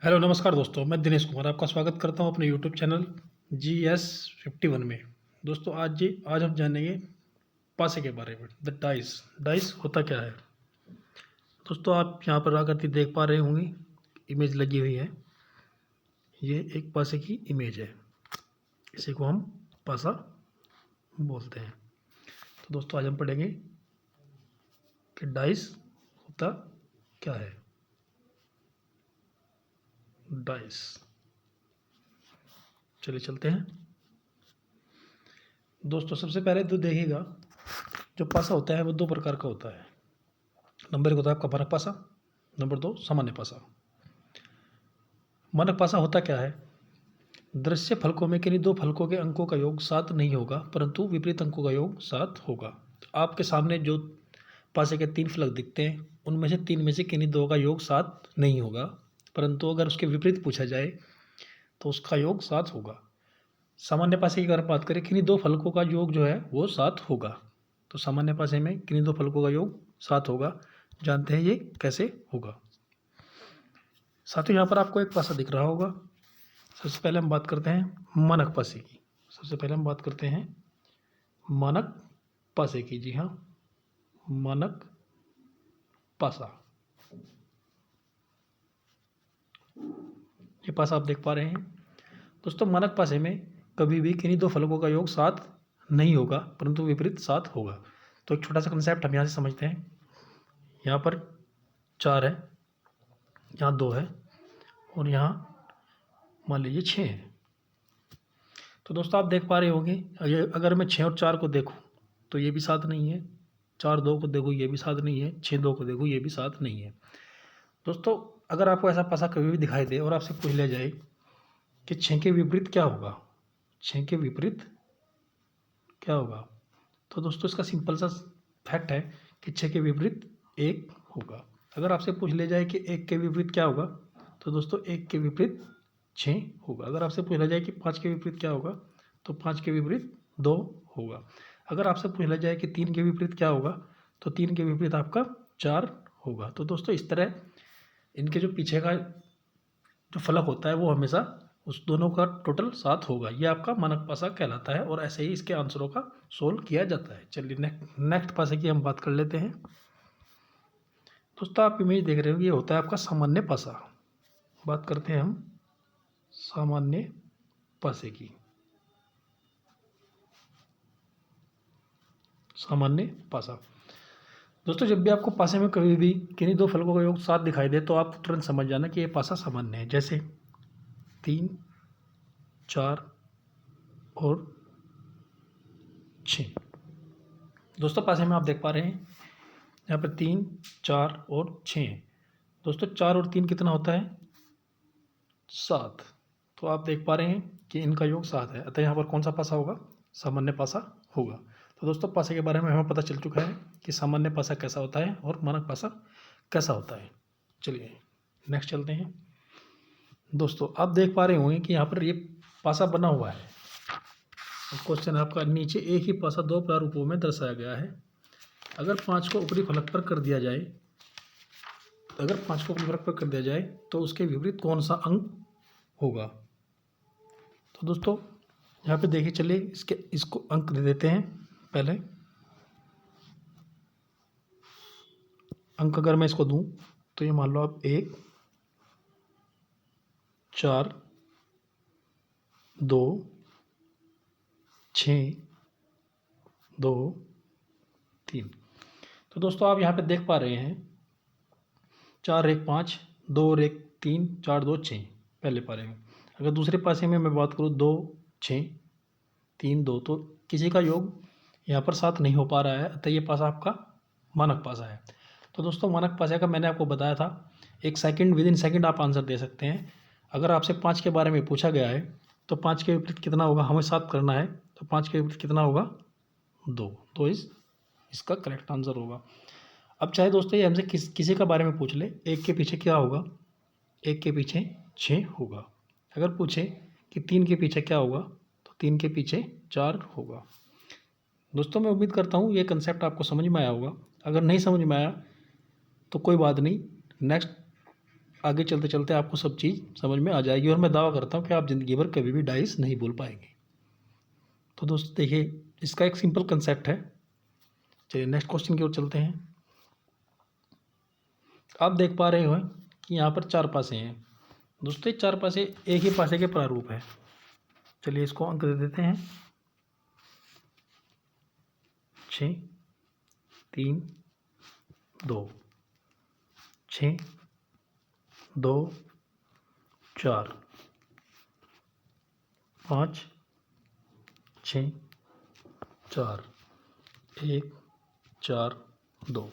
Hello नमस्कार दोस्तों, मैं दिनेश कुमार आपका स्वागत करता हूं अपने यूट्यूब चैनल GS51 में। दोस्तों आज हम जानेंगे पासे के बारे में। द डाइस डाइस होता क्या है। दोस्तों आप यहां पर आकर देख पा रहे होंगे, इमेज लगी हुई है। ये एक पासे की इमेज है, इसी को हम पासा बोलते हैं। तो दोस्तों आज हम पढ़ेंगे कि डाइस होता क्या है। डाइस, चलिए चलते हैं। दोस्तों सबसे पहले तो देखिएगा, जो पासा होता है वो दो प्रकार का होता है। नंबर एक होता है आपका मानक पासा, नंबर दो सामान्य पासा। मानक पासा होता क्या है। दृश्य फलकों में किन्हीं दो फलकों के अंकों का योग 7 नहीं होगा, परंतु विपरीत अंकों का योग 7 होगा। आपके सामने जो पासे के 3 फलक दिखते हैं, उनमें से 3 में से किन्हीं दो का योग 7 नहीं होगा, परंतु अगर उसके विपरीत पूछा जाए तो उसका योग 7 होगा। सामान्य पासे की अगर बात करें, किन्हीं दो फलकों का योग जो है वो 7 होगा। तो सामान्य पासे में किन्हीं दो फलकों का योग 7 होगा। जानते हैं ये कैसे होगा। साथियों यहाँ पर आपको एक पासा दिख रहा होगा। सबसे पहले हम बात करते हैं मानक पासे की। सबसे पहले हम बात करते हैं मानक पासे की। जी हाँ, मानक पासा। ये पासा आप देख पा रहे हैं। दोस्तों मानक पासे में कभी भी किन्हीं दो फलकों का योग 7 नहीं होगा, परंतु विपरीत 7 होगा। तो एक छोटा सा कंसेप्ट हम यहाँ से समझते हैं। यहाँ पर 4 है, यहाँ 2 है और यहाँ मान लीजिए 6 है। तो दोस्तों आप देख पा रहे होंगे, अगर मैं 6 और 4 को देखूँ तो ये भी 7 नहीं है। 4 2 को देखूँ ये भी 7 नहीं है। 6 2 को देखूँ ये भी 7 नहीं है। दोस्तों अगर आपको ऐसा पासा कभी भी दिखाई दे और आपसे पूछ लिया जाए कि 6 के विपरीत क्या होगा, 6 के विपरीत क्या होगा, तो दोस्तों इसका सिंपल सा फैक्ट है कि 6 के विपरीत 1 होगा। अगर आपसे पूछ लिया जाए कि 1 के विपरीत क्या होगा, तो दोस्तों 1 के विपरीत 6 होगा। अगर आपसे पूछा जाए कि 5 के विपरीत क्या होगा, तो 5 के विपरीत 2 होगा। अगर आपसे पूछा जाए कि 3 के विपरीत क्या होगा, तो 3 के विपरीत आपका 4 होगा। तो दोस्तों इस तरह इनके जो पीछे का जो फलक होता है वो हमेशा उस दोनों का टोटल 7 होगा। ये आपका मानक पासा कहलाता है और ऐसे ही इसके आंसरों का सोल्व किया जाता है। चलिए नेक्स्ट पासे की हम बात कर लेते हैं। दोस्तों आप इमेज देख रहे हो, ये होता है आपका सामान्य पासा। बात करते हैं हम सामान्य पासे की। सामान्य पासा। दोस्तों जब भी आपको पासे में कभी भी किन्हीं दो फलकों का योग 7 दिखाई दे, तो आप तुरंत समझ जाना कि ये पासा सामान्य है। जैसे 3 4 और 6। दोस्तों पासे में आप देख पा रहे हैं, यहाँ पर 3 4 और 6 है। दोस्तों 4 और 3 कितना होता है, 7। तो आप देख पा रहे हैं कि इनका योग 7 है, अतः यहाँ पर कौन सा पासा होगा, सामान्य पासा होगा। तो दोस्तों पासे के बारे में हमें पता चल चुका है कि सामान्य पासा कैसा होता है और मानक पासा कैसा होता है। चलिए नेक्स्ट चलते हैं। दोस्तों आप देख पा रहे होंगे कि यहाँ पर ये पासा बना हुआ है। क्वेश्चन आपका नीचे एक ही पासा दो प्रारूपों में दर्शाया गया है। अगर 5 को ऊपरी फलक पर कर दिया जाए, तो उसके विपरीत कौन सा अंक होगा। तो दोस्तों यहाँ पे देखिए, चलिए इसको अंक दे देते हैं। पहले अंक अगर मैं इसको दूं तो ये मान लो आप 1 4 2 6 2 3। तो दोस्तों आप यहाँ पे देख पा रहे हैं 4 1 5 2 और 1 3 4 2 6 पहले पारे में। अगर दूसरे पासे में मैं बात करूँ 2 6 3 2, तो किसी का योग यहाँ पर 7 नहीं हो पा रहा है, अतः ये पासा आपका मानक पासा है। तो दोस्तों मानक पासा का मैंने आपको बताया था, एक सेकंड विद इन सेकंड आप आंसर दे सकते हैं। अगर आपसे 5 के बारे में पूछा गया है तो 5 के विपरीत कितना होगा, हमें 7 करना है, तो 5 के विपरीत कितना होगा, 2। तो इसका करेक्ट आंसर होगा। अब चाहे दोस्तों ये हमसे किसी का बारे में पूछ ले, 1 के पीछे क्या होगा, 1 के पीछे 6 होगा। अगर पूछे कि 3 के पीछे क्या होगा, तो 3 के पीछे 4 होगा। दोस्तों मैं उम्मीद करता हूँ ये कंसेप्ट आपको समझ में आया होगा। अगर नहीं समझ में आया तो कोई बात नहीं, नेक्स्ट आगे चलते चलते आपको सब चीज़ समझ में आ जाएगी और मैं दावा करता हूँ कि आप ज़िंदगी भर कभी भी डाइस नहीं भूल पाएंगे। तो दोस्तों देखिए, इसका एक सिंपल कंसेप्ट है। चलिए नेक्स्ट क्वेश्चन की ओर चलते हैं। आप देख पा रहे हो कि यहाँ पर 4 पासे हैं। दोस्तों ये 4 पासे एक ही पासे के प्रारूप है। चलिए इसको अंक दे देते हैं 6 3 2 6 2 4 5 6 4 1 4 2।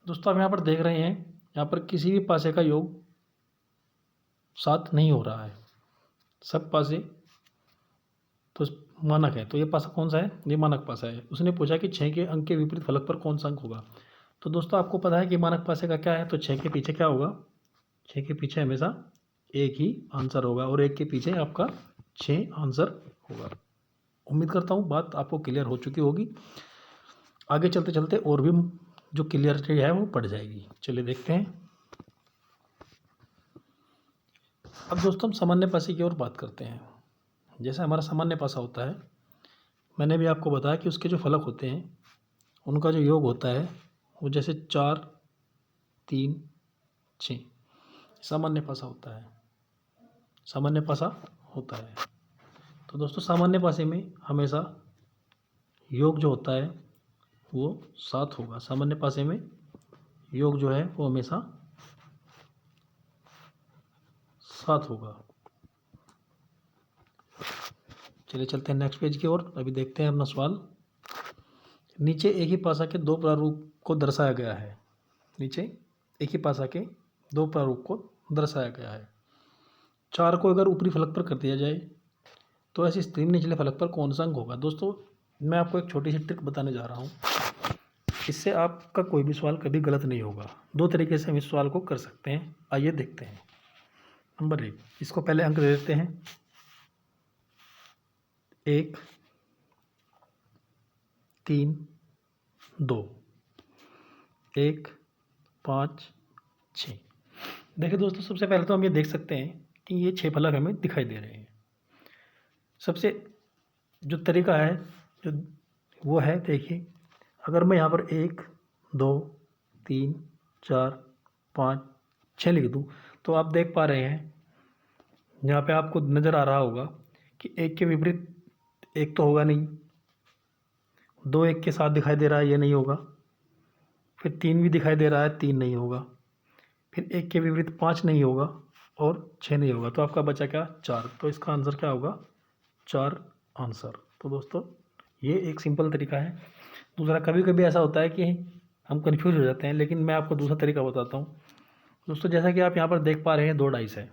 दोस्तों आप यहाँ पर देख रहे हैं, यहाँ पर किसी भी पासे का योग 7 नहीं हो रहा है। सब पासे तो मानक है। तो ये पासा कौन सा है? ये मानक पासा है। उसने पूछा कि 6 के अंक के विपरीत फलक पर कौन सा अंक होगा। तो दोस्तों आपको पता है कि मानक पासे का क्या है, तो 6 के पीछे क्या होगा? 6 के पीछे हमेशा एक ही आंसर होगा और 1 के पीछे आपका 6 आंसर होगा। उम्मीद करता हूँ बात आपको क्लियर हो चुकी होगी। आगे चलते चलते और भी जो क्लियरिटी है वो बढ़ जाएगी। चलिए देखते हैं। अब दोस्तों हम सामान्य पासे की ओर बात करते हैं। जैसे हमारा सामान्य पासा होता है, मैंने भी आपको बताया कि उसके जो फलक होते हैं उनका जो योग होता है वो जैसे 4 3 6 सामान्य पासा होता है। सामान्य पासा होता है। तो दोस्तों सामान्य पासे में हमेशा योग जो होता है वो 7 होगा। सामान्य पासे में योग जो है वो हमेशा 7 होगा। चलिए चलते हैं नेक्स्ट पेज की ओर। अभी देखते हैं अपना सवाल। नीचे एक ही पासा के दो प्रारूप को दर्शाया गया है। नीचे एक ही पासा के दो प्रारूप को दर्शाया गया है। 4 को अगर ऊपरी फलक पर कर दिया जाए तो ऐसी स्थिति में निचले फलक पर कौन सा अंक होगा। दोस्तों मैं आपको एक छोटी सी ट्रिक बताने जा रहा हूँ। इससे आपका कोई भी सवाल कभी गलत नहीं होगा। 2 तरीके से हम इस सवाल को कर सकते हैं। आइए देखते हैं। नंबर 1, इसको पहले अंक दे देते हैं 1 3 2 1 5 6। देखिए दोस्तों सबसे पहले तो हम ये देख सकते हैं कि ये 6 फलक हमें दिखाई दे रहे हैं। सबसे जो तरीका है जो वो है, देखिए अगर मैं यहाँ पर 1 2 3 4 5 6 लिख दूँ तो आप देख पा रहे हैं यहाँ पे आपको नज़र आ रहा होगा कि 1 के विपरीत 1 तो होगा नहीं, 2 1 के साथ दिखाई दे रहा है, ये नहीं होगा। फिर 3 भी दिखाई दे रहा है, 3 नहीं होगा। फिर 1 के विपरीत 5 नहीं होगा और 6 नहीं होगा। तो आपका बचा क्या? 4। तो इसका आंसर क्या होगा? 4 आंसर। तो दोस्तों ये एक सिंपल तरीका है। दूसरा, कभी कभी ऐसा होता है कि हम कंफ्यूज हो जाते हैं, लेकिन मैं आपको दूसरा तरीका बताता हूँ। दोस्तों जैसा कि आप यहाँ पर देख पा रहे हैं 2 डाइस है।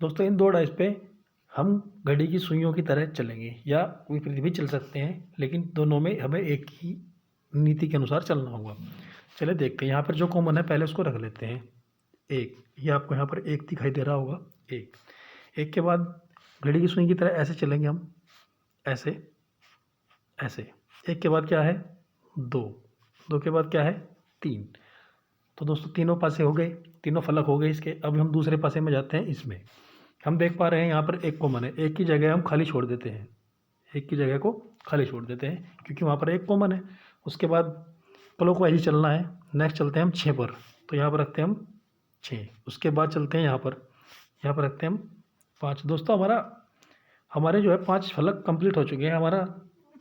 दोस्तों इन 2 डाइस पे हम घड़ी की सुइयों की तरह चलेंगे या विपरीत भी चल सकते हैं, लेकिन दोनों में हमें एक ही नीति के अनुसार चलना होगा। चलिए देखते हैं। यहाँ पर जो कॉमन है पहले उसको रख लेते हैं 1। ये आपको यहाँ पर 1 दिखाई दे रहा होगा। 1 के बाद घड़ी की सुई की तरह ऐसे चलेंगे हम, ऐसे ऐसे। 1 के बाद क्या है? 2 के बाद क्या है? 3। तो दोस्तों तीनों पासे हो गए, तीनों फलक हो गए इसके। अब हम दूसरे पासे में जाते हैं। इसमें हम देख पा रहे हैं यहाँ पर 1 कॉमन है। 1 की जगह हम खाली छोड़ देते हैं। 1 की जगह को खाली छोड़ देते हैं क्योंकि वहाँ पर 1 कॉमन है। उसके बाद क्लॉक वाइज ही चलना है। नेक्स्ट चलते हैं हम 6 पर। तो यहाँ पर रखते हैं हम 6। उसके बाद चलते हैं यहाँ पर रखते हैं हम 5। दोस्तों हमारे जो है 5 फलक कंप्लीट हो चुके हैं। हमारा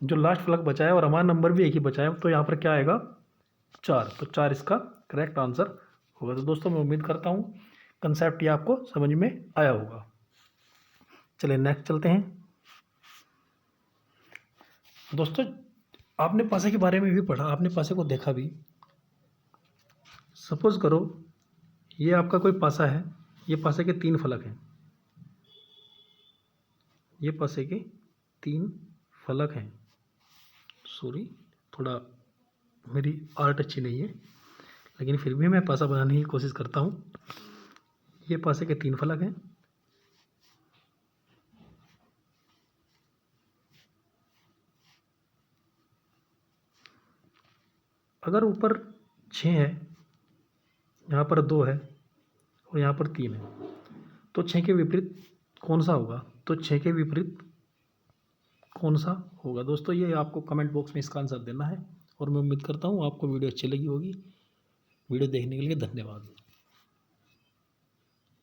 जो लास्ट फलक बचा है और हमारा नंबर भी एक ही बचा है। तो यहाँ पर क्या आएगा? 4। तो 4 इसका करेक्ट आंसर होगा। तो दोस्तों मैं उम्मीद करता हूँ कंसेप्ट ये आपको समझ में आया होगा। चलिए नेक्स्ट चलते हैं। दोस्तों आपने पासे के बारे में भी पढ़ा, आपने पासे को देखा भी। सपोज करो ये आपका कोई पासा है, ये पासे के 3 फलक हैं। ये पासे के 3 फलक हैं। सॉरी, थोड़ा मेरी आर्ट अच्छी नहीं है, लेकिन फिर भी मैं पासा बनाने की कोशिश करता हूँ। ये पासे के 3 फलक हैं। अगर ऊपर 6 है, यहाँ पर 2 है और यहाँ पर 3 है। तो 6 के विपरीत कौन सा होगा? तो 6 के विपरीत कौन सा होगा दोस्तों? ये आपको कमेंट बॉक्स में इसका आंसर देना है और मैं उम्मीद करता हूँ आपको वीडियो अच्छी लगी होगी। वीडियो देखने के लिए धन्यवाद।